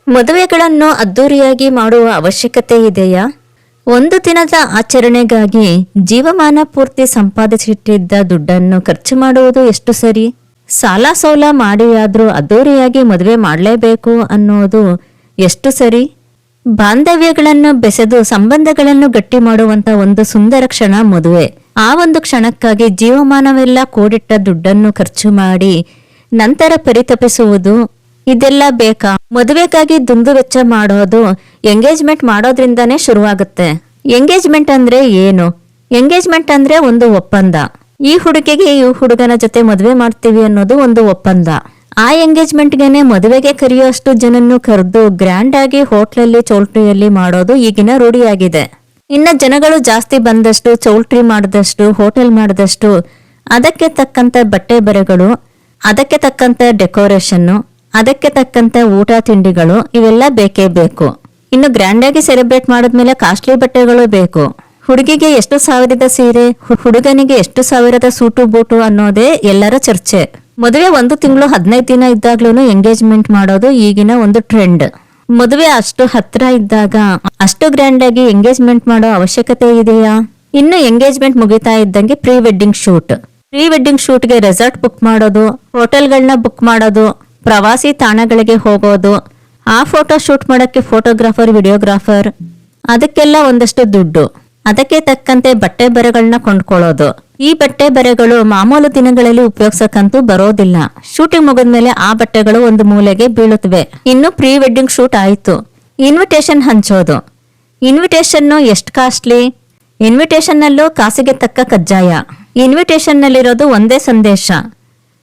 ಮದುವೆಗಳನ್ನು ಅದ್ದೂರಿಯಾಗಿ ಮಾಡುವ ಅವಶ್ಯಕತೆ ಇದೆಯಾ? ಒಂದು ದಿನದ ಆಚರಣೆಗಾಗಿ ಜೀವಮಾನ ಪೂರ್ತಿ ಸಂಪಾದಿಸಿಟ್ಟಿದ್ದ ದುಡ್ಡನ್ನು ಖರ್ಚು ಮಾಡುವುದು ಎಷ್ಟು ಸರಿ? ಸಾಲ ಸೌಲ ಮಾಡಿಯಾದ್ರೂ ಅದ್ದೂರಿಯಾಗಿ ಮದುವೆ ಮಾಡಲೇಬೇಕು ಅನ್ನೋದು ಎಷ್ಟು ಸರಿ? ಬಾಂಧವ್ಯಗಳನ್ನು ಬೆಸೆದು ಸಂಬಂಧಗಳನ್ನು ಗಟ್ಟಿ ಮಾಡುವಂತ ಒಂದು ಸುಂದರ ಕ್ಷಣ ಮದುವೆ. ಆ ಒಂದು ಕ್ಷಣಕ್ಕಾಗಿ ಜೀವಮಾನವೆಲ್ಲ ಕೂಡಿಟ್ಟ ದುಡ್ಡನ್ನು ಖರ್ಚು ಮಾಡಿ ನಂತರ ಪರಿತಪಿಸುವುದು, ಇದೆಲ್ಲ ಬೇಕಾ? ಮದುವೆಗಾಗಿ ದುಂದು ವೆಚ್ಚ ಮಾಡೋದು ಎಂಗೇಜ್ಮೆಂಟ್ ಮಾಡೋದ್ರಿಂದಾನೇ ಶುರುವಾಗುತ್ತೆ. ಎಂಗೇಜ್ಮೆಂಟ್ ಅಂದ್ರೆ ಏನು? ಎಂಗೇಜ್ಮೆಂಟ್ ಅಂದ್ರೆ ಒಂದು ಒಪ್ಪಂದ. ಈ ಹುಡುಗಿಗೆ ಈ ಹುಡುಗನ ಜೊತೆ ಮದುವೆ ಮಾಡ್ತೀವಿ ಅನ್ನೋದು ಒಂದು ಒಪ್ಪಂದ. ಆ ಎಂಗೇಜ್ಮೆಂಟ್ಗೆನೆ ಮದುವೆಗೆ ಕರೆಯುವಷ್ಟು ಜನನ್ನು ಕರೆದು ಗ್ರ್ಯಾಂಡ್ ಆಗಿ ಹೋಟ್ಲಲ್ಲಿ ಚೌಲ್ಟ್ರಿಯಲ್ಲಿ ಮಾಡೋದು ಈಗಿನ ರೂಢಿಯಾಗಿದೆ. ಇನ್ನ ಜನಗಳು ಜಾಸ್ತಿ ಬಂದಷ್ಟು, ಚೌಲ್ಟ್ರಿ ಮಾಡಿದಷ್ಟು, ಹೋಟೆಲ್ ಮಾಡಿದಷ್ಟು ಅದಕ್ಕೆ ತಕ್ಕಂತ ಬಟ್ಟೆ ಬರೆಗಳು, ಅದಕ್ಕೆ ತಕ್ಕಂತ ಡೆಕೋರೇಷನ್ನು, ಅದಕ್ಕೆ ತಕ್ಕಂತ ಊಟ ತಿಂಡಿಗಳು ಇವೆಲ್ಲ ಬೇಕೇ ಬೇಕು. ಇನ್ನು ಗ್ರ್ಯಾಂಡ್ ಆಗಿ ಸೆಲೆಬ್ರೇಟ್ ಮಾಡಿದ್ಮೇಲೆ ಕಾಸ್ಟ್ಲಿ ಬಟ್ಟೆಗಳು ಬೇಕು. ಹುಡುಗಿಗೆ ಎಷ್ಟು ಸಾವಿರದ ಸೀರೆ, ಹುಡುಗನಿಗೆ ಎಷ್ಟು ಸಾವಿರದ ಸೂಟು ಬೂಟು ಅನ್ನೋದೇ ಎಲ್ಲರ ಚರ್ಚೆ. ಮದುವೆ 1 ತಿಂಗಳು 15 ದಿನ ಇದ್ದಾಗ್ಲೂ ಎಂಗೇಜ್ಮೆಂಟ್ ಮಾಡೋದು ಈಗಿನ ಒಂದು ಟ್ರೆಂಡ್. ಮದುವೆ ಅಷ್ಟು ಹತ್ರ ಇದ್ದಾಗ ಅಷ್ಟು ಗ್ರ್ಯಾಂಡ್ ಆಗಿ ಎಂಗೇಜ್ಮೆಂಟ್ ಮಾಡೋ ಅವಶ್ಯಕತೆ ಇದೆಯಾ? ಇನ್ನು ಎಂಗೇಜ್ಮೆಂಟ್ ಮುಗಿತಾ ಇದ್ದಂಗೆ pre wedding shoot. Pre wedding ಶೂಟ್ಗೆ ರೆಸಾರ್ಟ್ ಬುಕ್ ಮಾಡೋದು, ಹೋಟೆಲ್ಗಳನ್ನ ಬುಕ್ ಮಾಡೋದು, ಪ್ರವಾಸಿ ತಾಣಗಳಿಗೆ ಹೋಗೋದು, ಆ ಫೋಟೋ ಶೂಟ್ ಮಾಡಕ್ಕೆ ಫೋಟೋಗ್ರಾಫರ್, ವಿಡಿಯೋಗ್ರಾಫರ್, ಅದಕ್ಕೆಲ್ಲ ಒಂದಷ್ಟು ದುಡ್ಡು. ಅದಕ್ಕೆ ತಕ್ಕಂತೆ ಬಟ್ಟೆ ಬರೆಗಳನ್ನ ಕೊಂಡ್ಕೊಳ್ಳೋದು. ಈ ಬಟ್ಟೆ ಬರೆಗಳು ಮಾಮೂಲು ದಿನಗಳಲ್ಲಿ ಉಪಯೋಗಿಸಕ್ಕಂತೂ ಬರೋದಿಲ್ಲ. ಶೂಟಿಂಗ್ ಮುಗಿದ್ಮೇಲೆ ಆ ಬಟ್ಟೆಗಳು ಒಂದು ಮೂಲೆಗೆ ಬೀಳುತ್ತವೆ. ಇನ್ನು ಪ್ರೀ ವೆಡ್ಡಿಂಗ್ ಶೂಟ್ ಆಯ್ತು. ಇನ್ವಿಟೇಷನ್ ಹಂಚೋದು. ಇನ್ವಿಟೇಷನ್ ಎಷ್ಟು ಕಾಸ್ಟ್ಲಿ? ಇನ್ವಿಟೇಷನ್ ನಲ್ಲೂ ಕಾಸಿಗೆ ತಕ್ಕ ಕಜ್ಜಾಯ. ಇನ್ವಿಟೇಷನ್ ನಲ್ಲಿರೋದು ಒಂದೇ ಸಂದೇಶ: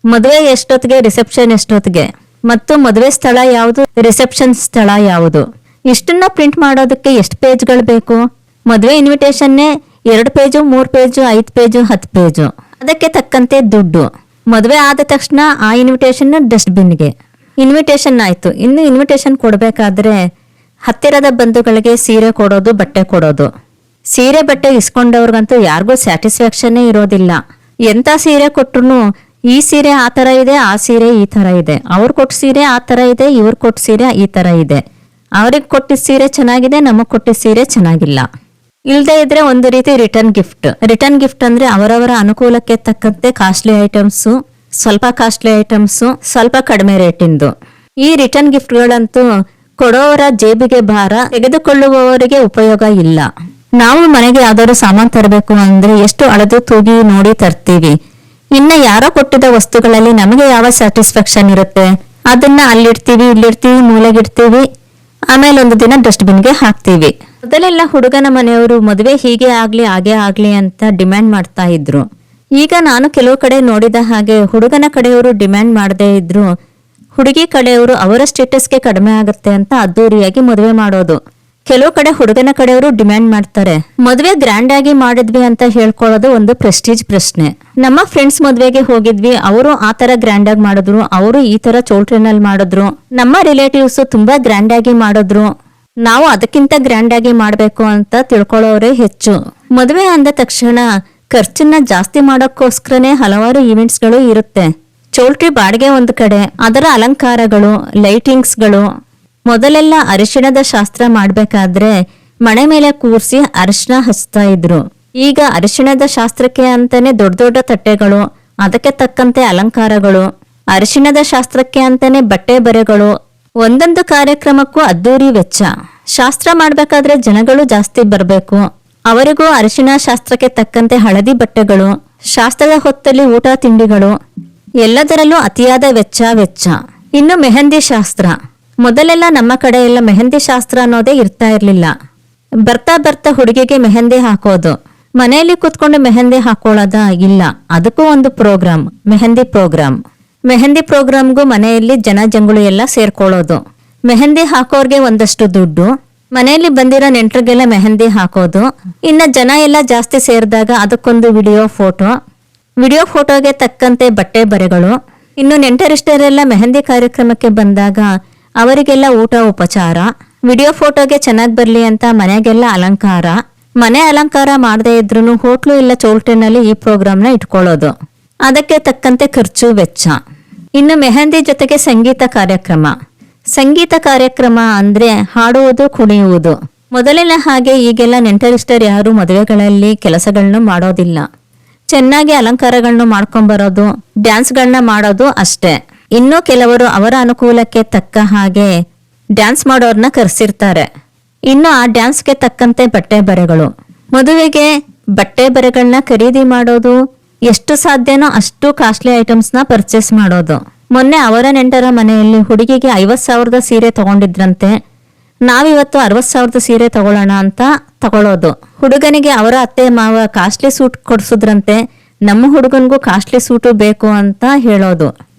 ಮದುವೆ ಎಷ್ಟೊತ್ತಿಗೆ, ರಿಸೆಪ್ಷನ್ ಎಷ್ಟೊತ್ತಿಗೆ, ಮತ್ತು ಮದುವೆ ಸ್ಥಳ ಯಾವುದು, ರಿಸೆಪ್ಷನ್ ಸ್ಥಳ ಯಾವುದು. ಇಷ್ಟನ್ನ ಪ್ರಿಂಟ್ ಮಾಡೋದಕ್ಕೆ ಎಷ್ಟು ಪೇಜ್ಗಳು ಬೇಕು? ಮದುವೆ ಇನ್ವಿಟೇಷನ್ನೇ 2 ಪೇಜು, 3 ಪೇಜು, 5 ಪೇಜು, 10 ಪೇಜು. ಅದಕ್ಕೆ ತಕ್ಕಂತೆ ದುಡ್ಡು. ಮದುವೆ ಆದ ತಕ್ಷಣ ಆ ಇನ್ವಿಟೇಷನ್ ಡಸ್ಟ್ಬಿನ್ಗೆ. ಇನ್ವಿಟೇಷನ್ ಆಯ್ತು. ಇನ್ನು ಇನ್ವಿಟೇಷನ್ ಕೊಡ್ಬೇಕಾದ್ರೆ ಹತ್ತಿರದ ಬಂಧುಗಳಿಗೆ ಸೀರೆ ಕೊಡೋದು, ಬಟ್ಟೆ ಕೊಡೋದು. ಸೀರೆ ಬಟ್ಟೆ ಇಸ್ಕೊಂಡವ್ರಿಗಂತೂ ಯಾರಿಗೂ ಸ್ಯಾಟಿಸ್ಫ್ಯಾಕ್ಷನ್ನೇ ಇರೋದಿಲ್ಲ. ಎಂತ ಸೀರೆ ಕೊಟ್ರು ಈ ಸೀರೆ ಆ ತರ ಇದೆ, ಆ ಸೀರೆ ಈ ತರ ಇದೆ, ಅವ್ರು ಕೊಟ್ಟ ಸೀರೆ ಆ ತರ ಇದೆ, ಇವ್ರು ಕೊಟ್ಟ ಸೀರೆ ಈ ತರ ಇದೆ, ಅವ್ರಿಗೆ ಕೊಟ್ಟಿದ್ದ ಸೀರೆ ಚೆನ್ನಾಗಿದೆ, ನಮಗ್ ಕೊಟ್ಟಿದ್ದ ಸೀರೆ ಚೆನ್ನಾಗಿಲ್ಲ. ಇಲ್ದೇ ಇದ್ರೆ ಒಂದು ರೀತಿ ರಿಟರ್ನ್ ಗಿಫ್ಟ್. ರಿಟರ್ನ್ ಗಿಫ್ಟ್ ಅಂದ್ರೆ ಅವರವರ ಅನುಕೂಲಕ್ಕೆ ತಕ್ಕಂತೆ ಕಾಸ್ಟ್ಲಿ ಐಟಮ್ಸು, ಸ್ವಲ್ಪ ಕಾಸ್ಟ್ಲಿ ಐಟಮ್ಸು, ಸ್ವಲ್ಪ ಕಡಿಮೆ ರೇಟಿಂದು. ಈ ರಿಟರ್ನ್ ಗಿಫ್ಟ್ಗಳಂತೂ ಕೊಡೋವರ ಜೇಬಿಗೆ ಭಾರ, ತೆಗೆದುಕೊಳ್ಳುವವರಿಗೆ ಉಪಯೋಗ ಇಲ್ಲ. ನಾವು ಮನೆಗೆ ಯಾವ್ದಾದ್ರು ಸಾಮಾನ್ ತರಬೇಕು ಅಂದ್ರೆ ಎಷ್ಟು ಅಳೆದು ತೂಗಿ ನೋಡಿ ತರ್ತೀವಿ. ಇನ್ನ ಯಾರೋ ಕೊಟ್ಟಿದ್ದ ವಸ್ತುಗಳಲ್ಲಿ ನಮಗೆ ಯಾವ ಸ್ಯಾಟಿಸ್ಫ್ಯಾಕ್ಷನ್ ಇರುತ್ತೆ? ಅದನ್ನ ಅಲ್ಲಿಡ್ತೀವಿ, ಇಲ್ಲಿಡ್ತೀವಿ, ಮೂಲೆಗಿಡ್ತೀವಿ, ಆಮೇಲೆ ಒಂದು ದಿನ ಡಸ್ಟ್ಬಿನ್ಗೆ ಹಾಕ್ತೀವಿ. ಮೊದಲೆಲ್ಲ ಹುಡುಗನ ಮನೆಯವರು ಮದುವೆ ಹೀಗೆ ಆಗ್ಲಿ ಹಾಗೆ ಆಗ್ಲಿ ಅಂತ ಡಿಮ್ಯಾಂಡ್ ಮಾಡ್ತಾ ಇದ್ರು. ಈಗ ನಾನು ಕೆಲವು ಕಡೆ ನೋಡಿದ ಹಾಗೆ ಹುಡುಗನ ಕಡೆಯವರು ಡಿಮ್ಯಾಂಡ್ ಮಾಡದೇ ಇದ್ರು ಹುಡುಗಿ ಕಡೆಯವರು ಅವರ ಸ್ಟೇಟಸ್ಗೆ ಕಡಿಮೆ ಆಗುತ್ತೆ ಅಂತ ಅದ್ದೂರಿಯಾಗಿ ಮದುವೆ ಮಾಡೋದು. ಕೆಲವು ಕಡೆ ಹುಡುಗನ ಕಡೆಯವರು ಡಿಮ್ಯಾಂಡ್ ಮಾಡ್ತಾರೆ. ಮದುವೆ ಗ್ರ್ಯಾಂಡ್ ಆಗಿ ಮಾಡಿದ್ವಿ ಅಂತ ಹೇಳ್ಕೊಳ್ಳೋದು ಒಂದು ಪ್ರೆಸ್ಟೀಜ್ ಪ್ರಶ್ನೆ. ನಮ್ಮ ಫ್ರೆಂಡ್ಸ್ ಮದುವೆಗೆ ಹೋಗಿದ್ವಿ, ಅವರು ಆ ತರ ಗ್ರ್ಯಾಂಡ್ ಆಗಿ ಮಾಡಿದ್ರು, ಅವರು ಈ ತರ ಚೌಲ್ಟ್ರಿನಲ್ಲಿ ಮಾಡಿದ್ರು, ನಮ್ಮ ರಿಲೇಟಿವ್ಸ್ ತುಂಬಾ ಗ್ರ್ಯಾಂಡ್ ಆಗಿ ಮಾಡಿದ್ರು, ನಾವು ಅದಕ್ಕಿಂತ ಗ್ರ್ಯಾಂಡ್ ಆಗಿ ಮಾಡ್ಬೇಕು ಅಂತ ತಿಳ್ಕೊಳ್ಳೋರೇ ಹೆಚ್ಚು. ಮದುವೆ ಅಂದ ತಕ್ಷಣ ಖರ್ಚನ್ನ ಜಾಸ್ತಿ ಮಾಡೋಕ್ಕೋಸ್ಕರನೇ ಹಲವಾರು ಈವೆಂಟ್ಸ್ಗಳು ಇರುತ್ತೆ. ಚೌಲ್ಟ್ರಿ ಬಾಡಿಗೆ ಒಂದು ಕಡೆ, ಅದರ ಅಲಂಕಾರಗಳು, ಲೈಟಿಂಗ್ಸ್ಗಳು. ಮೊದಲೆಲ್ಲ ಅರಿಶಿಣದ ಶಾಸ್ತ್ರ ಮಾಡ್ಬೇಕಾದ್ರೆ ಮಣೆ ಮೇಲೆ ಕೂರ್ಸಿ ಅರಿಶಿಣ ಹಚ್ತಾ ಇದ್ರು. ಈಗ ಅರಿಶಿಣದ ಶಾಸ್ತ್ರಕ್ಕೆ ಅಂತಾನೆ ದೊಡ್ಡ ದೊಡ್ಡ ತಟ್ಟೆಗಳು, ಅದಕ್ಕೆ ತಕ್ಕಂತೆ ಅಲಂಕಾರಗಳು, ಅರಿಶಿಣದ ಶಾಸ್ತ್ರಕ್ಕೆ ಅಂತಾನೆ ಬಟ್ಟೆ ಬರೆಗಳು, ಒಂದೊಂದು ಕಾರ್ಯಕ್ರಮಕ್ಕೂ ಅದ್ದೂರಿ ವೆಚ್ಚ. ಶಾಸ್ತ್ರ ಮಾಡ್ಬೇಕಾದ್ರೆ ಜನಗಳು ಜಾಸ್ತಿ ಬರ್ಬೇಕು, ಅವರಿಗೂ ಅರಿಶಿಣ ಶಾಸ್ತ್ರಕ್ಕೆ ತಕ್ಕಂತೆ ಹಳದಿ ಬಟ್ಟೆಗಳು, ಶಾಸ್ತ್ರದ ಹೊತ್ತಲ್ಲಿ ಊಟ ತಿಂಡಿಗಳು, ಎಲ್ಲದರಲ್ಲೂ ಅತಿಯಾದ ವೆಚ್ಚ. ಇನ್ನು ಮೆಹಂದಿ ಶಾಸ್ತ್ರ. ಮೊದಲೆಲ್ಲ ನಮ್ಮ ಕಡೆ ಎಲ್ಲ ಮೆಹಂದಿ ಶಾಸ್ತ್ರ ಅನ್ನೋದೇ ಇರ್ತಾ ಇರ್ಲಿಲ್ಲ. ಬರ್ತಾ ಬರ್ತಾ ಹುಡುಗಿಗೆ ಮೆಹಂದಿ ಹಾಕೋದು, ಮನೆಯಲ್ಲಿ ಕೂತ್ಕೊಂಡು ಮೆಹಂದಿ ಹಾಕೊಳ್ಳೋದ ಇಲ್ಲ, ಅದಕ್ಕೂ ಒಂದು ಪ್ರೋಗ್ರಾಮ್, ಮೆಹಂದಿ ಪ್ರೋಗ್ರಾಮ್. ಮೆಹಂದಿ ಪ್ರೋಗ್ರಾಮ್ಗೂ ಮನೆಯಲ್ಲಿ ಜಂಗುಳು ಎಲ್ಲ ಸೇರ್ಕೊಳ್ಳೋದು. ಮೆಹಂದಿ ಹಾಕೋರ್ಗೆ ಒಂದಷ್ಟು ದುಡ್ಡು, ಮನೆಯಲ್ಲಿ ಬಂದಿರೋ ನೆಂಟರಿಗೆಲ್ಲ ಮೆಹಂದಿ ಹಾಕೋದು. ಇನ್ನ ಜನ ಎಲ್ಲ ಜಾಸ್ತಿ ಸೇರಿದಾಗ ಅದಕ್ಕೊಂದು ವಿಡಿಯೋ ಫೋಟೋಗೆ ತಕ್ಕಂತೆ ಬಟ್ಟೆ ಬರೆಗಳು. ಇನ್ನು ನೆಂಟರಿಷ್ಟರೆಲ್ಲ ಮೆಹಂದಿ ಕಾರ್ಯಕ್ರಮಕ್ಕೆ ಬಂದಾಗ ಅವರಿಗೆಲ್ಲ ಊಟ ಉಪಚಾರ. ವಿಡಿಯೋ ಫೋಟೋಗೆ ಚೆನ್ನಾಗಿ ಬರ್ಲಿ ಅಂತ ಮನೆಗೆಲ್ಲ ಅಲಂಕಾರ. ಮನೆ ಅಲಂಕಾರ ಮಾಡದೇ ಇದ್ರೂ ಹೋಟ್ಲು ಇಲ್ಲ ಚೌಲ್ಟ್ರಿನಲ್ಲಿ ಈ ಪ್ರೋಗ್ರಾಮ್ನ ಇಟ್ಕೊಳ್ಳೋದು. ಅದಕ್ಕೆ ತಕ್ಕಂತೆ ಖರ್ಚು ವೆಚ್ಚ. ಇನ್ನು ಮೆಹಂದಿ ಜೊತೆಗೆ ಸಂಗೀತ ಕಾರ್ಯಕ್ರಮ. ಸಂಗೀತ ಕಾರ್ಯಕ್ರಮ ಅಂದ್ರೆ ಹಾಡುವುದು ಕುಣಿಯುವುದು. ಮೊದಲಿನ ಹಾಗೆ ಈಗೆಲ್ಲ ನೆಂಟರಿಷ್ಟರು ಯಾರು ಮದುವೆಗಳಲ್ಲಿ ಕೆಲಸಗಳನ್ನು ಮಾಡೋದಿಲ್ಲ. ಚೆನ್ನಾಗಿ ಅಲಂಕಾರಗಳನ್ನು ಮಾಡ್ಕೊಂಬರೋದು, ಡ್ಯಾನ್ಸ್ಗಳನ್ನ ಮಾಡೋದು ಅಷ್ಟೇ. ಇನ್ನು ಕೆಲವರು ಅವರ ಅನುಕೂಲಕ್ಕೆ ತಕ್ಕ ಹಾಗೆ ಡ್ಯಾನ್ಸ್ ಮಾಡೋರ್ನ ಕರೆಸಿರ್ತಾರೆ. ಇನ್ನು ಆ ಡ್ಯಾನ್ಸ್ಗೆ ತಕ್ಕಂತೆ ಬಟ್ಟೆ ಬರೆಗಳು. ಮದುವೆಗೆ ಬಟ್ಟೆ ಬರೆಗಳನ್ನ ಖರೀದಿ ಮಾಡೋದು, ಎಷ್ಟು ಸಾಧ್ಯನೋ ಅಷ್ಟು ಕಾಸ್ಟ್ಲಿ ಐಟಮ್ಸ್ನ ಪರ್ಚೇಸ್ ಮಾಡೋದು. ಮೊನ್ನೆ ಅವರ ನೆಂಟರ ಮನೆಯಲ್ಲಿ ಹುಡುಗಿಗೆ 50,000 ಸೀರೆ ತಗೊಂಡಿದ್ರಂತೆ. ನಾವಿವತ್ತು 60,000 ಸೀರೆ ತಗೊಳ್ಳೋಣ ಅಂತ ತಗೊಳ್ಳೋದು. ಹುಡುಗನಿಗೆ ಅವರ ಅತ್ತೆ ಮಾವ ಕಾಸ್ಟ್ಲಿ ಸೂಟ್ ಕೊಡ್ಸುದ್ರಂತೆ, ನಮ್ಮ ಹುಡುಗನಿಗೂ ಕಾಸ್ಟ್ಲಿ ಸೂಟು ಬೇಕು ಅಂತ ಹೇಳೋದು.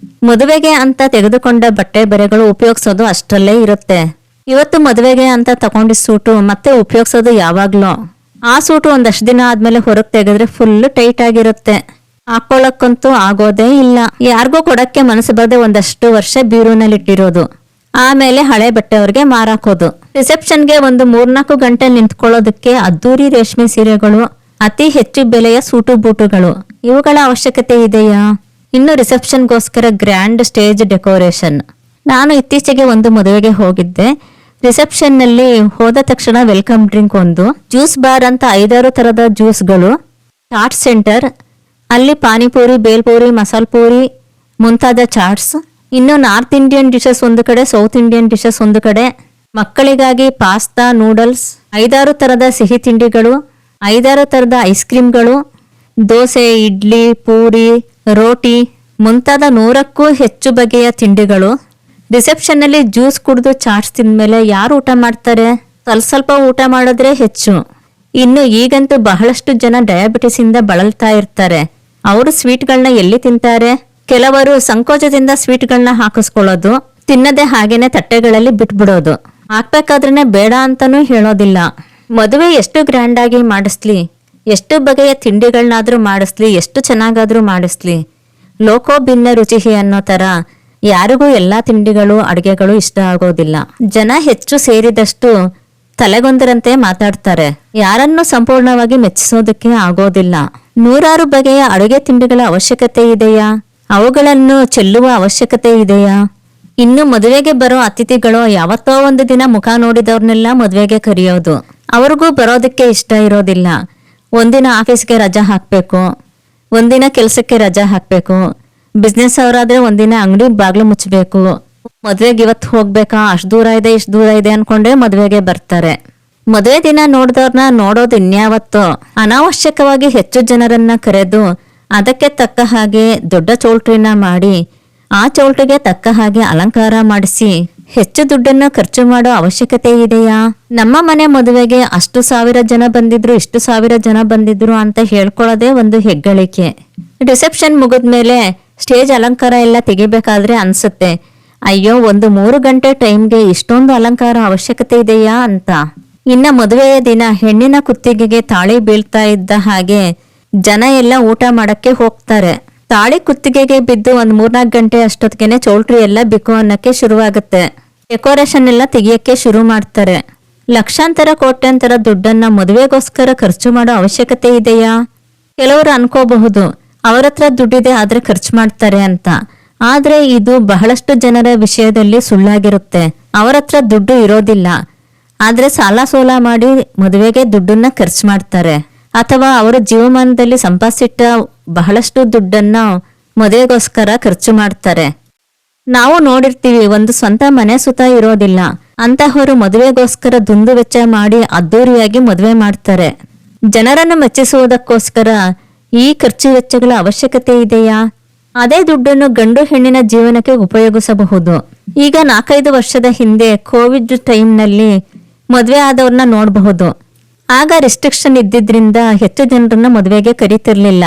ಮದುವೆಗೆ ಅಂತ ತೆಗೆದುಕೊಂಡ ಬಟ್ಟೆ ಬರೆಗಳು ಉಪಯೋಗಿಸೋದು ಅಷ್ಟರಲ್ಲೇ ಇರುತ್ತೆ. ಇವತ್ತು ಮದುವೆಗೆ ಅಂತ ತಗೊಂಡಿದ್ದ ಸೂಟು ಮತ್ತೆ ಉಪಯೋಗಿಸೋದು ಯಾವಾಗ್ಲೋ. ಆ ಸೂಟು ಒಂದಷ್ಟು ದಿನ ಆದ್ಮೇಲೆ ಹೊರಗೆ ತೆಗೆದ್ರೆ ಫುಲ್ ಟೈಟ್ ಆಗಿರುತ್ತೆ, ಹಾಕೊಳ್ಳಕ್ಕಂತೂ ಆಗೋದೇ ಇಲ್ಲ. ಯಾರಿಗೂ ಕೊಡಕ್ಕೆ ಮನಸ್ಸು ಬರದೆ ಒಂದಷ್ಟು ವರ್ಷ ಬೀರೂನಲ್ಲಿ ಇಟ್ಟಿರೋದು, ಆಮೇಲೆ ಹಳೆ ಬಟ್ಟೆ ಅವ್ರಿಗೆ ಮಾರಾಕೋದು. ರಿಸೆಪ್ಷನ್ಗೆ ಒಂದು 3-4 ಗಂಟೆ ನಿಂತ್ಕೊಳ್ಳೋದಕ್ಕೆ ಅದ್ದೂರಿ ರೇಷ್ಮೆ ಸೀರೆಗಳು, ಅತಿ ಹೆಚ್ಚು ಬೆಲೆಯ ಸೂಟು ಬೂಟುಗಳು, ಇವುಗಳ ಅವಶ್ಯಕತೆ ಇದೆಯಾ? ಇನ್ನು ರಿಸೆಪ್ಷನ್ಗೋಸ್ಕರ ಗ್ರ್ಯಾಂಡ್ ಸ್ಟೇಜ್ ಡೆಕೋರೇಷನ್. ನಾನು ಇತ್ತೀಚೆಗೆ ಒಂದು ಮದುವೆಗೆ ಹೋಗಿದ್ದೆ. ರಿಸೆಪ್ಷನ್ನಲ್ಲಿ ಹೋದ ತಕ್ಷಣ ವೆಲ್ಕಮ್ ಡ್ರಿಂಕ್ ಒಂದು, ಜ್ಯೂಸ್ ಬಾರ್ ಅಂತ 5-6 ಥರದ ಜ್ಯೂಸ್ಗಳು, ಚಾಟ್ ಸೆಂಟರ್, ಅಲ್ಲಿ ಪಾನಿಪೂರಿ, ಬೇಲ್ಪೂರಿ, ಮಸಾಲ ಪೂರಿ ಮುಂತಾದ ಚಾಟ್ಸ್. ಇನ್ನು ನಾರ್ತ್ ಇಂಡಿಯನ್ ಡಿಶಸ್ ಒಂದು ಕಡೆ, ಸೌತ್ ಇಂಡಿಯನ್ ಡಿಶಸ್ ಒಂದು ಕಡೆ, ಮಕ್ಕಳಿಗಾಗಿ ಪಾಸ್ತಾ, ನೂಡಲ್ಸ್, 5-6 ಥರದ ಸಿಹಿ ತಿಂಡಿಗಳು, 5-6 ಥರದ ಐಸ್ ಕ್ರೀಮ್ಗಳು, ದೋಸೆ, ಇಡ್ಲಿ, ಪೂರಿ, ರೋಟಿ ಮುಂತಾದ 100ಕ್ಕೂ ಹೆಚ್ಚು ಬಗೆಯ ತಿಂಡಿಗಳು. ರಿಸೆಪ್ಷನ್ನಲ್ಲಿ ಜ್ಯೂಸ್ ಕುಡಿದು ಚಾಟ್ಸ್ ತಿಂದ್ಮೇಲೆ ಯಾರು ಊಟ ಮಾಡ್ತಾರೆ? ಸ್ವಲ್ಪ ಊಟ ಮಾಡಿದ್ರೆ ಹೆಚ್ಚು. ಇನ್ನು ಈಗಂತೂ ಬಹಳಷ್ಟು ಜನ ಡಯಾಬಿಟಿಸ್ ಇಂದ ಬಳಲ್ತಾ ಇರ್ತಾರೆ. ಅವರು ಸ್ವೀಟ್ಗಳನ್ನ ಎಲ್ಲಿ ತಿಂತಾರೆ? ಕೆಲವರು ಸಂಕೋಚದಿಂದ ಸ್ವೀಟ್ಗಳನ್ನ ಹಾಕಿಸ್ಕೊಳ್ಳೋದು, ತಿನ್ನದೆ ಹಾಗೇನೆ ತಟ್ಟೆಗಳಲ್ಲಿ ಬಿಟ್ಬಿಡೋದು. ಹಾಕ್ಬೇಕಾದ್ರೇನೆ ಬೇಡ ಅಂತಾನೂ ಹೇಳೋದಿಲ್ಲ. ಮದುವೆ ಎಷ್ಟು ಗ್ರ್ಯಾಂಡ್ ಆಗಿ ಮಾಡಿಸ್ಲಿ, ಎಷ್ಟು ಬಗೆಯ ತಿಂಡಿಗಳನ್ನಾದ್ರೂ ಮಾಡಿಸ್ಲಿ, ಎಷ್ಟು ಚೆನ್ನಾಗಾದ್ರೂ ಮಾಡಿಸ್ಲಿ, ಲೋಕೋ ಭಿನ್ನ ರುಚಿ ಅನ್ನೋ ತರ ಯಾರಿಗೂ ಎಲ್ಲಾ ತಿಂಡಿಗಳು ಅಡುಗೆಗಳು ಇಷ್ಟ ಆಗೋದಿಲ್ಲ. ಜನ ಹೆಚ್ಚು ಸೇರಿದಷ್ಟು ತಲೆಗೊಂದರಂತೆ ಮಾತಾಡ್ತಾರೆ. ಯಾರನ್ನು ಸಂಪೂರ್ಣವಾಗಿ ಮೆಚ್ಚಿಸೋದಕ್ಕೆ ಆಗೋದಿಲ್ಲ. 100 ಬಗೆಯ ಅಡುಗೆ ತಿಂಡಿಗಳ ಅವಶ್ಯಕತೆ ಇದೆಯಾ? ಅವುಗಳನ್ನು ಚೆಲ್ಲುವ ಅವಶ್ಯಕತೆ ಇದೆಯಾ? ಇನ್ನು ಮದುವೆಗೆ ಬರೋ ಅತಿಥಿಗಳು ಯಾವತ್ತೋ ಒಂದು ದಿನ ಮುಖ ನೋಡಿದವ್ರನ್ನೆಲ್ಲ ಮದುವೆಗೆ ಕರೆಯೋದು. ಅವ್ರಿಗೂ ಬರೋದಕ್ಕೆ ಇಷ್ಟ ಇರೋದಿಲ್ಲ. ಒಂದಿನ ಆಫೀಸ್ಗೆ ರಜಾ ಹಾಕ್ಬೇಕು, ಒಂದಿನ ಕೆಲಸಕ್ಕೆ ರಜಾ ಹಾಕ್ಬೇಕು. ಬಿಸ್ನೆಸ್ ಅವರಾದ್ರೆ ಒಂದಿನ ಅಂಗಡಿ ಬಾಗ್ಲು ಮುಚ್ಚಬೇಕು. ಮದ್ವೆಗೆ ಇವತ್ತು ಹೋಗ್ಬೇಕಾ, ಅಷ್ಟು ದೂರ ಇದೆ ಇಷ್ಟು ದೂರ ಇದೆ ಅನ್ಕೊಂಡೇ ಮದ್ವೆಗೆ ಬರ್ತಾರೆ. ಮದುವೆ ದಿನ ನೋಡಿದವ್ರನ್ನ ನೋಡೋದು ಇನ್ಯಾವತ್ತೋ. ಅನಾವಶ್ಯಕವಾಗಿ ಹೆಚ್ಚು ಜನರನ್ನ ಕರೆದು ಅದಕ್ಕೆ ತಕ್ಕ ಹಾಗೆ ದೊಡ್ಡ ಚೌಲ್ಟ್ರಿನ ಮಾಡಿ ಆ ಚೌಲ್ಟ್ರಿಗೆ ತಕ್ಕ ಹಾಗೆ ಅಲಂಕಾರ ಮಾಡಿಸಿ ಹೆಚ್ಚು ದುಡ್ಡನ್ನು ಖರ್ಚು ಮಾಡೋ ಅವಶ್ಯಕತೆ ಇದೆಯಾ? ನಮ್ಮ ಮನೆ ಮದುವೆಗೆ ಅಷ್ಟು ಸಾವಿರ ಜನ ಬಂದಿದ್ರು, ಇಷ್ಟು ಸಾವಿರ ಜನ ಬಂದಿದ್ರು ಅಂತ ಹೇಳ್ಕೊಳ್ಳೋದೇ ಒಂದು ಹೆಗ್ಗಳಿಕೆ. ರಿಸೆಪ್ಷನ್ ಮುಗಿದ್ಮೇಲೆ ಸ್ಟೇಜ್ ಅಲಂಕಾರ ಎಲ್ಲ ತೆಗಿಬೇಕಾದ್ರೆ ಅನ್ಸುತ್ತೆ, ಅಯ್ಯೋ ಒಂದು 3 ಗಂಟೆ ಟೈಮ್ಗೆ ಇಷ್ಟೊಂದು ಅಲಂಕಾರ ಅವಶ್ಯಕತೆ ಇದೆಯಾ ಅಂತ. ಇನ್ನ ಮದುವೆಯ ದಿನ ಹೆಣ್ಣಿನ ಕುತ್ತಿಗೆಗೆ ತಾಳಿ ಬೀಳ್ತಾ ಇದ್ದ ಹಾಗೆ ಜನ ಎಲ್ಲ ಊಟ ಮಾಡಕ್ಕೆ ಹೋಗ್ತಾರೆ. ತಾಳಿ ಕುತ್ತಿಗೆಗೆ ಬಿದ್ದು ಒಂದ್ 3-4 ಗಂಟೆ ಅಷ್ಟೊತ್ತಿಗೆನೆ ಚೌಲ್ಟ್ರಿ ಎಲ್ಲ ಬಿಕು ಅನ್ನಕ್ಕೆ ಶುರುವಾಗುತ್ತೆ. ಡೆಕೋರೇಷನ್ ಎಲ್ಲ ತೆಗಿಯಕ್ಕೆ ಶುರು ಮಾಡ್ತಾರೆ. ಲಕ್ಷಾಂತರ ಕೋಟ್ಯಾಂತರ ದುಡ್ಡನ್ನ ಮದುವೆಗೋಸ್ಕರ ಖರ್ಚು ಮಾಡೋ ಅವಶ್ಯಕತೆ ಇದೆಯಾ? ಕೆಲವರು ಅನ್ಕೋಬಹುದು ಅವರ ಹತ್ರ ದುಡ್ಡಿದೆ ಆದ್ರೆ ಖರ್ಚು ಮಾಡ್ತಾರೆ ಅಂತ. ಆದ್ರೆ ಇದು ಬಹಳಷ್ಟು ಜನರ ವಿಷಯದಲ್ಲಿ ಸುಳ್ಳಾಗಿರುತ್ತೆ. ಅವರ ಹತ್ರ ದುಡ್ಡು ಇರೋದಿಲ್ಲ, ಆದ್ರೆ ಸಾಲ ಸೋಲ ಮಾಡಿ ಮದುವೆಗೆ ದುಡ್ಡನ್ನ ಖರ್ಚು ಮಾಡ್ತಾರೆ. ಅಥವಾ ಅವರ ಜೀವಮಾನದಲ್ಲಿ ಸಂಪಾದಿಸಿಟ್ಟ ಬಹಳಷ್ಟು ದುಡ್ಡನ್ನ ಮದುವೆಗೋಸ್ಕರ ಖರ್ಚು ಮಾಡ್ತಾರೆ. ನಾವು ನೋಡಿರ್ತೀವಿ, ಒಂದು ಸ್ವಂತ ಮನೆ ಸುತ ಇರೋದಿಲ್ಲ, ಅಂತಹವರು ಮದುವೆಗೋಸ್ಕರ ದುಂದು ವೆಚ್ಚ ಮಾಡಿ ಅದ್ದೂರಿಯಾಗಿ ಮದುವೆ ಮಾಡ್ತಾರೆ. ಜನರನ್ನು ಮೆಚ್ಚಿಸುವುದಕ್ಕೋಸ್ಕರ ಈ ಖರ್ಚು ವೆಚ್ಚಗಳ ಅವಶ್ಯಕತೆ ಇದೆಯಾ? ಅದೇ ದುಡ್ಡನ್ನು ಗಂಡು ಹೆಣ್ಣಿನ ಜೀವನಕ್ಕೆ ಉಪಯೋಗಿಸಬಹುದು. ಈಗ 4-5 ವರ್ಷದ ಹಿಂದೆ ಕೋವಿಡ್ ಟೈಮ್ನಲ್ಲಿ ಮದುವೆ ಆದವ್ರನ್ನ ನೋಡಬಹುದು. ಆಗ ರೆಸ್ಟ್ರಿಕ್ಷನ್ ಇದ್ದಿದ್ರಿಂದ ಹೆಚ್ಚು ಜನರನ್ನ ಮದುವೆಗೆ ಕರೀತಿರ್ಲಿಲ್ಲ.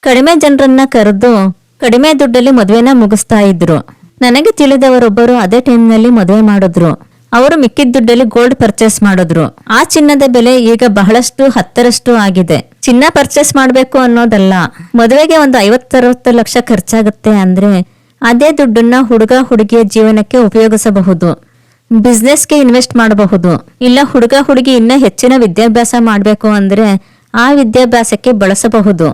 ಕಡಿಮೆ ಜನರನ್ನ ಕರೆದು ಕಡಿಮೆ ದುಡ್ಡಲ್ಲಿ ಮದುವೆನ ಮುಗಿಸ್ತಾ ಇದ್ರು. ನನಗೆ ತಿಳಿದವರೊಬ್ಬರು ಅದೇ ಟೈಮ್ನಲ್ಲಿ ಮದುವೆ ಮಾಡಿದ್ರು. ಅವರು ಮಿಕ್ಕಿದ ದುಡ್ಡಲ್ಲಿ ಗೋಲ್ಡ್ ಪರ್ಚೇಸ್ ಮಾಡಿದ್ರು. ಆ ಚಿನ್ನದ ಬೆಲೆ ಈಗ ಬಹಳಷ್ಟು 10ರಷ್ಟು ಆಗಿದೆ. ಚಿನ್ನ ಪರ್ಚೇಸ್ ಮಾಡಬೇಕು ಅನ್ನೋದಲ್ಲ, ಮದುವೆಗೆ ಒಂದು 50-60 ಲಕ್ಷ ಖರ್ಚಾಗುತ್ತೆ ಅಂದ್ರೆ ಅದೇ ದುಡ್ಡನ್ನ ಹುಡುಗ ಹುಡುಗಿಯ ಜೀವನಕ್ಕೆ ಉಪಯೋಗಿಸಬಹುದು, ಬಿಸ್ನೆಸ್ಗೆ ಇನ್ವೆಸ್ಟ್ ಮಾಡಬಹುದು. ಇಲ್ಲ ಹುಡುಗ ಹುಡುಗಿ ಇನ್ನ ಹೆಚ್ಚಿನ ವಿದ್ಯಾಭ್ಯಾಸ ಮಾಡಬೇಕು ಅಂದ್ರೆ ಆ ವಿದ್ಯಾಭ್ಯಾಸಕ್ಕೆ ಬಳಸಬಹುದು.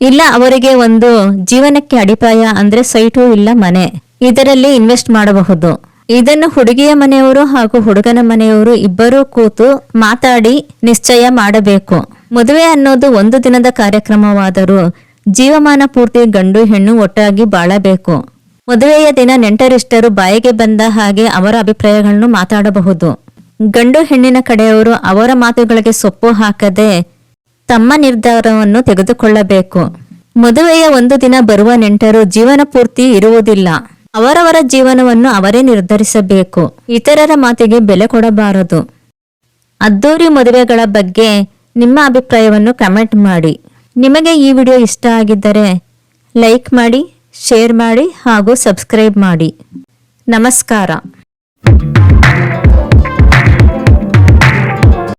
ಇಲ್ಲ ಅವರಿಗೆ ಒಂದು ಜೀವನಕ್ಕೆ ಅಡಿಪಾಯ ಅಂದ್ರೆ ಸೈಟು ಇಲ್ಲ ಮನೆ, ಇದರಲ್ಲಿ ಇನ್ವೆಸ್ಟ್ ಮಾಡಬಹುದು. ಇದನ್ನು ಹುಡುಗಿಯ ಮನೆಯವರು ಹಾಗೂ ಹುಡುಗನ ಮನೆಯವರು ಇಬ್ಬರೂ ಕೂತು ಮಾತಾಡಿ ನಿಶ್ಚಯ ಮಾಡಬೇಕು. ಮದುವೆ ಅನ್ನೋದು ಒಂದು ದಿನದ ಕಾರ್ಯಕ್ರಮವಾದರೂ ಜೀವಮಾನ ಪೂರ್ತಿ ಗಂಡು ಹೆಣ್ಣು ಒಟ್ಟಾಗಿ ಬಾಳಬೇಕು. ಮದುವೆಯ ದಿನ ನೆಂಟರಿಷ್ಟರು ಬಾಯಿಗೆ ಬಂದ ಹಾಗೆ ಅವರ ಅಭಿಪ್ರಾಯಗಳನ್ನು ಮಾತಾಡಬಹುದು. ಗಂಡು ಹೆಣ್ಣಿನ ಕಡೆಯವರು ಅವರ ಮಾತುಗಳಿಗೆ ಸೊಪ್ಪು ಹಾಕದೆ ತಮ್ಮ ನಿರ್ಧಾರವನ್ನು ತೆಗೆದುಕೊಳ್ಳಬೇಕು. ಮದುವೆಯ ಒಂದು ದಿನ ಬರುವ ನೆಂಟರು ಜೀವನ ಪೂರ್ತಿ ಇರುವುದಿಲ್ಲ. ಅವರವರ ಜೀವನವನ್ನು ಅವರೇ ನಿರ್ಧರಿಸಬೇಕು. ಇತರರ ಮಾತಿಗೆ ಬೆಲೆ ಕೊಡಬಾರದು. ಅದ್ದೂರಿ ಮದುವೆಗಳ ಬಗ್ಗೆ ನಿಮ್ಮ ಅಭಿಪ್ರಾಯವನ್ನು ಕಮೆಂಟ್ ಮಾಡಿ. ನಿಮಗೆ ಈ ವಿಡಿಯೋ ಇಷ್ಟ ಆಗಿದ್ದರೆ ಲೈಕ್ ಮಾಡಿ, ಶೇರ್ ಮಾಡಿ ಹಾಗೂ ಸಬ್ಸ್ಕ್ರೈಬ್ ಮಾಡಿ. ನಮಸ್ಕಾರ.